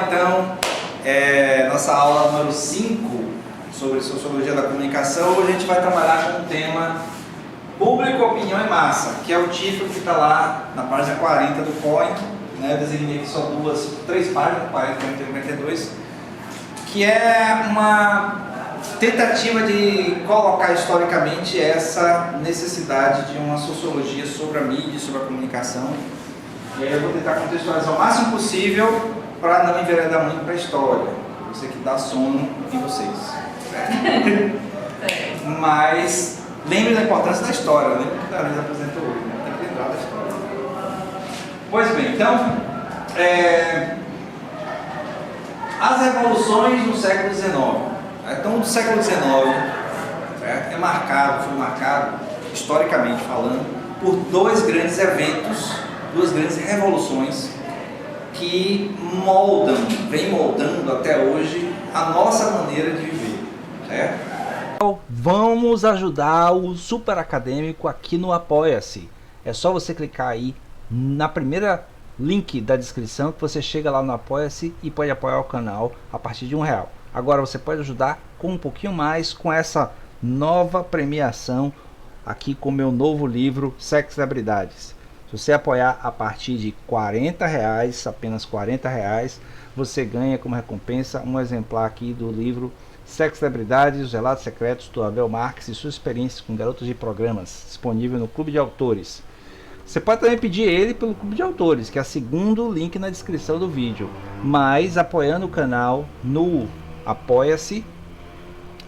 então, nossa aula número 5 sobre Sociologia da Comunicação. Hoje a gente vai trabalhar com o tema Público, Opinião e Massa, que é o título que está lá na página 40 do POI, né? Eu designei aqui só três páginas, 40, 41 e 42, que é uma tentativa de colocar historicamente essa necessidade de uma sociologia sobre a mídia, sobre a comunicação. E aí eu vou tentar contextualizar o máximo possível para não enveredar muito para a história. Eu sei que dá sono em vocês, certo? Mas lembre da importância da história, lembra que o Davi apresentou hoje, né? Tem que lembrar da história. Pois bem, então, as revoluções no século XIX. Então, do século XIX, certo? Foi marcado, historicamente falando, por dois grandes eventos, duas grandes revoluções que vem moldando até hoje a nossa maneira de viver, certo? Vamos ajudar o Super Acadêmico aqui no Apoia-se. É só você clicar aí na primeira link da descrição que você chega lá no Apoia-se e pode apoiar o canal a partir de R$1. Agora você pode ajudar com um pouquinho mais com essa nova premiação aqui com o meu novo livro Sexo e Celebridades. Se você apoiar a partir de R$40, apenas R$40, você ganha como recompensa um exemplar aqui do livro Sexo e Celebridades, os relatos secretos do Abel Marques e suas experiências com garotos de programas, disponível no Clube de Autores. Você pode também pedir ele pelo Clube de Autores, que é o segundo link na descrição do vídeo. Mas apoiando o canal no Apoia-se,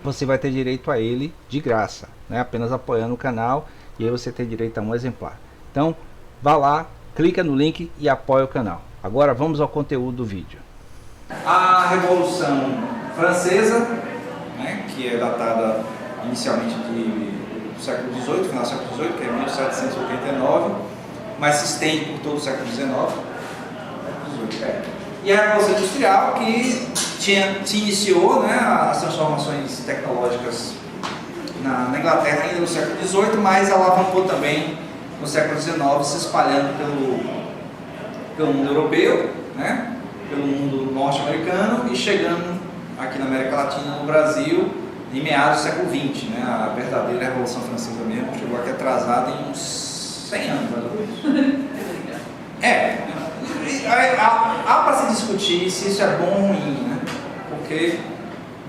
você vai ter direito a ele de graça, né? Apenas apoiando o canal e aí você tem direito a um exemplar. Então, vá lá, clica no link e apoia o canal. Agora vamos ao conteúdo do vídeo. A Revolução Francesa, né, que é datada inicialmente do século XVIII, final do século XVIII, que é 1789, mas se estende por todo o século XIX. E a Revolução Industrial, que se iniciou, né, as transformações tecnológicas na Inglaterra ainda no século XVIII, mas alavancou também no século XIX, se espalhando pelo mundo europeu, né, pelo mundo norte-americano e chegando aqui na América Latina, no Brasil, em meados do século XX, né, a verdadeira Revolução Francesa mesmo, chegou aqui atrasada em uns 100 anos, mais ou menos. Há para se discutir se isso é bom ou ruim, né, porque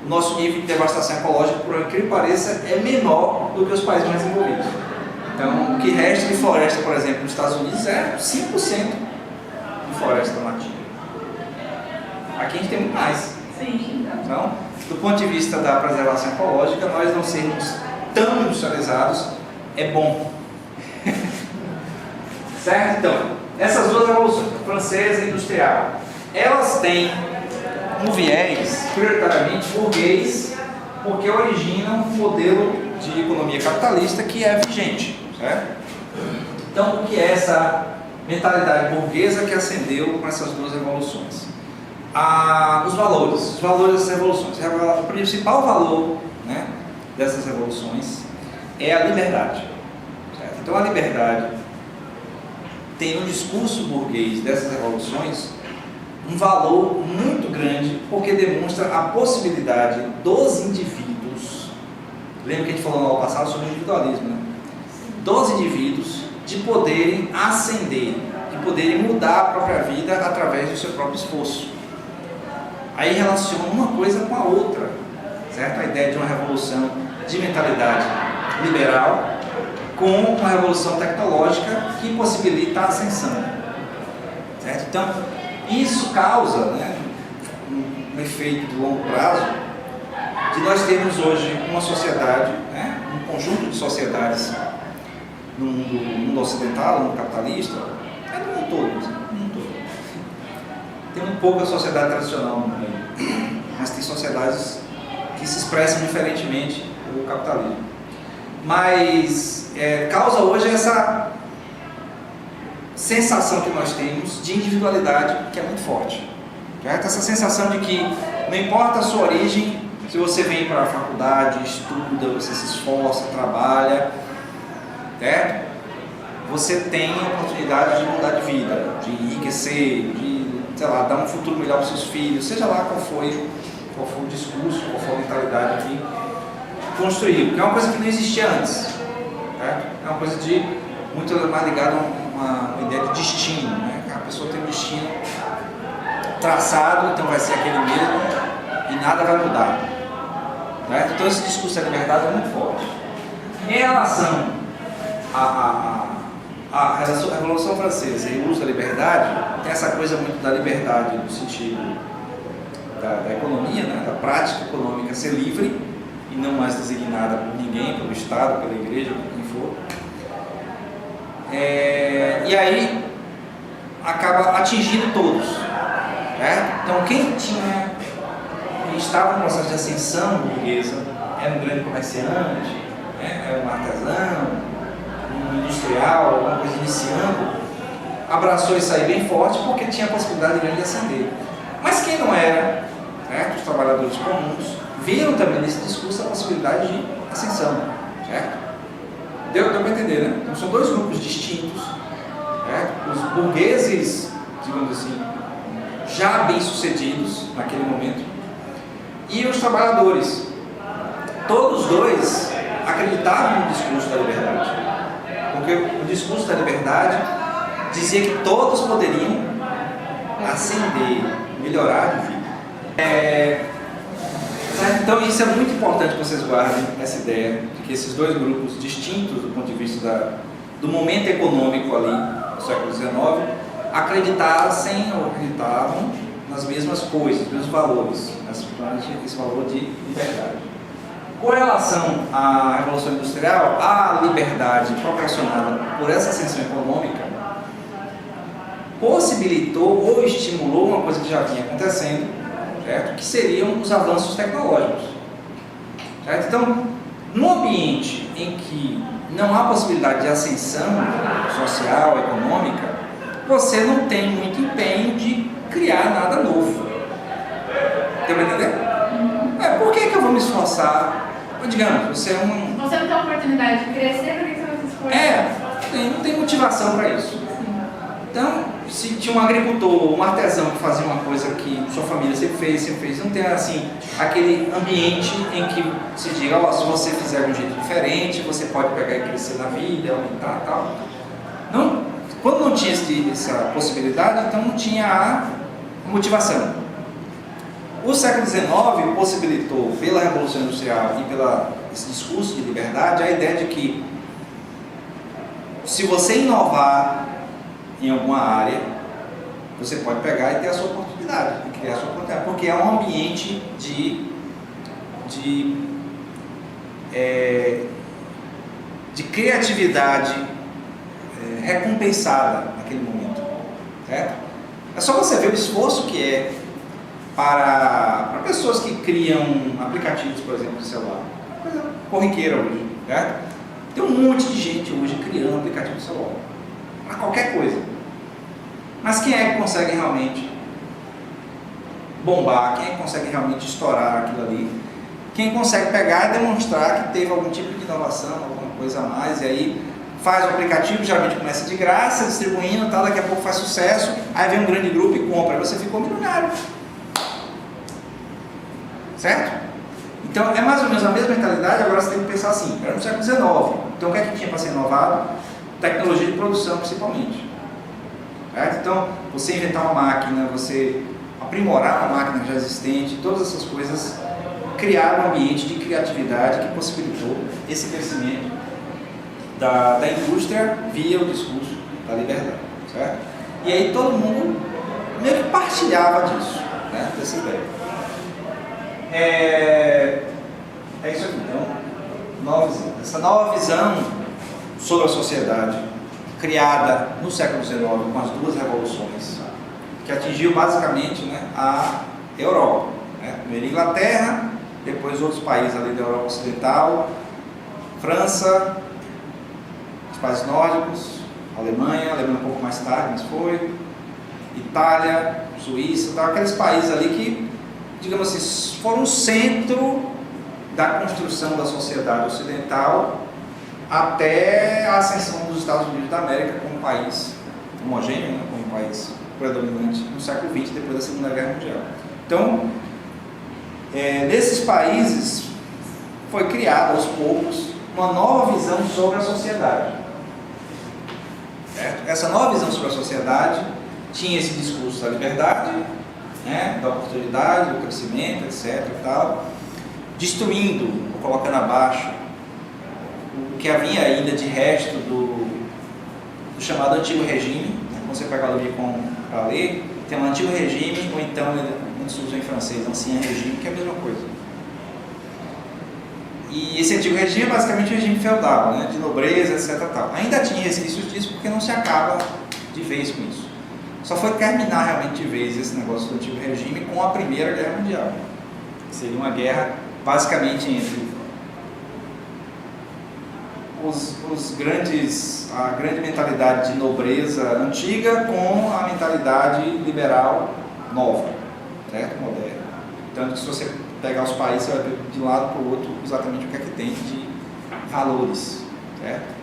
o nosso nível de devastação ecológica, por incrível que pareça, é menor do que os países mais desenvolvidos. Então, o que resta de floresta, por exemplo, nos Estados Unidos é 5% de floresta nativa. Aqui a gente tem muito mais. Então, do ponto de vista da preservação ecológica, nós não sermos tão industrializados é bom. Certo? Então, essas duas revoluções, francesa e industrial, elas têm um viés prioritariamente burguês, porque originam um modelo de economia capitalista que é vigente, certo? Então, o que é essa mentalidade burguesa que ascendeu com essas duas revoluções? Os valores dessas revoluções. O principal valor, né, dessas revoluções é a liberdade, certo? Então, a liberdade tem no discurso burguês dessas revoluções um valor muito grande, porque demonstra a possibilidade dos indivíduos, lembra que a gente falou no ano passado sobre o individualismo, né? Dos indivíduos de poderem ascender, de poderem mudar a própria vida através do seu próprio esforço. Aí relaciona uma coisa com a outra, certo? A ideia de uma revolução de mentalidade liberal com uma revolução tecnológica que possibilita a ascensão, certo? Então, isso causa, né, um efeito de longo prazo de nós termos hoje uma sociedade, né, um conjunto de sociedades no mundo ocidental, no mundo capitalista, no mundo todo. Tem muito pouca sociedade tradicional no mundo, mas tem sociedades que se expressam diferentemente do capitalismo. Mas causa hoje essa sensação que nós temos de individualidade que é muito forte. Certo? Essa sensação de que não importa a sua origem, se você vem para a faculdade, estuda, você se esforça, trabalha, certo? Você tem a oportunidade de mudar de vida, de enriquecer, de sei lá, dar um futuro melhor para seus filhos, seja lá qual foi o discurso, qual foi a mentalidade que construiu, porque é uma coisa que não existia antes, né? É uma coisa muito mais ligada a uma ideia de destino, né? A pessoa tem um destino traçado, então vai ser aquele mesmo e nada vai mudar, né? Então esse discurso da liberdade é muito forte. Em relação à Revolução Francesa e o uso da liberdade, tem essa coisa muito da liberdade no sentido da economia, né? Da prática econômica ser livre e não mais designada por ninguém, pelo Estado, pela igreja, por quem for. E aí acaba atingindo todos, né? Então quem estava no processo de ascensão burguesa era um grande comerciante, né? Era um artesão, um industrial, alguma coisa iniciando, abraçou isso aí bem forte porque tinha a possibilidade grande de ascender. Mas quem não era, né, os trabalhadores comuns, viram também nesse discurso a possibilidade de ascensão, certo? Deu para entender, né? Então são dois grupos distintos, né? Os burgueses, digamos assim, já bem-sucedidos naquele momento, e os trabalhadores. Todos dois acreditavam no discurso da liberdade, porque o discurso da liberdade dizia que todos poderiam ascender, melhorar de vida. Então isso é muito importante que vocês guardem essa ideia de que esses dois grupos distintos do ponto de vista do momento econômico ali no século XIX acreditavam nas mesmas coisas, nos mesmos valores, principalmente esse valor de liberdade. Com relação à Revolução Industrial, a liberdade proporcionada por essa ascensão econômica possibilitou ou estimulou uma coisa que já vinha acontecendo, certo? Que seriam os avanços tecnológicos, certo? Então, no ambiente em que não há possibilidade de ascensão social, econômica, você não tem muito empenho de criar nada novo. Deu para entender? Por que eu vou me esforçar? Digamos, você é um... Você não tem a oportunidade de crescer, por que você vai se esforçar? Não tem motivação para isso. Então, se tinha um agricultor, um artesão que fazia uma coisa que sua família sempre fez, não tem assim, aquele ambiente em que se diga, se você fizer de um jeito diferente, você pode pegar e crescer na vida, aumentar e tal. Não, quando não tinha essa possibilidade, então não tinha a motivação. O século XIX possibilitou, pela Revolução Industrial e pelo esse discurso de liberdade, a ideia de que se você inovar em alguma área, você pode pegar e ter a sua oportunidade, criar a sua oportunidade, porque é um ambiente de criatividade recompensada naquele momento, certo? É só você ver o esforço que é para pessoas que criam aplicativos, por exemplo, de celular, coisa corriqueira hoje, certo? Tem um monte de gente hoje criando aplicativo de celular, para qualquer coisa. Mas quem é que consegue realmente bombar? Quem é que consegue realmente estourar aquilo ali? Quem consegue pegar e demonstrar que teve algum tipo de inovação, alguma coisa a mais, e aí faz o aplicativo, geralmente começa de graça, distribuindo, tal, daqui a pouco faz sucesso, aí vem um grande grupo e compra, aí você ficou milionário. Certo? Então é mais ou menos a mesma mentalidade, agora você tem que pensar assim, era no século XIX, então o que é que tinha para ser inovado? Tecnologia de produção principalmente. Certo? Então, você inventar uma máquina, você aprimorar uma máquina já existente, todas essas coisas criaram um ambiente de criatividade que possibilitou esse crescimento da indústria via o discurso da liberdade. Certo? E aí todo mundo meio que partilhava disso, né? Dessa ideia. É isso aqui, então, nova visão. Essa nova visão sobre a sociedade, criada no século XIX com as duas revoluções, que atingiu basicamente, né, a Europa. Né? Primeiro a Inglaterra, depois outros países ali da Europa Ocidental, França, os países nórdicos, Alemanha um pouco mais tarde, mas foi, Itália, Suíça, tal, aqueles países ali que, digamos assim, foram o centro da construção da sociedade ocidental até a ascensão dos Estados Unidos da América como um país homogêneo, né, como um país predominante no século XX, depois da Segunda Guerra Mundial. Então, nesses países foi criada aos poucos uma nova visão sobre a sociedade. Certo? Essa nova visão sobre a sociedade tinha esse discurso da liberdade, né, da oportunidade, do crescimento, etc. e tal, destruindo, ou colocando abaixo, o que havia ainda de resto do chamado Antigo Regime. Né? Quando você pega o livro para ler, tem um Antigo Regime, ou então, muitos usam em francês, Ancien Regime, que é a mesma coisa. E esse Antigo Regime é basicamente um regime feudal, né? De nobreza, etc. Tal. Ainda tinha resquícios disso, porque não se acaba de vez com isso. Só foi terminar realmente de vez esse negócio do Antigo Regime com a Primeira Guerra Mundial. Seria uma guerra basicamente entre a grande mentalidade de nobreza antiga com a mentalidade liberal nova, certo? Moderna. Tanto que se você pegar os países, você vai ver de um lado para o outro exatamente o que é que tem de valores, certo?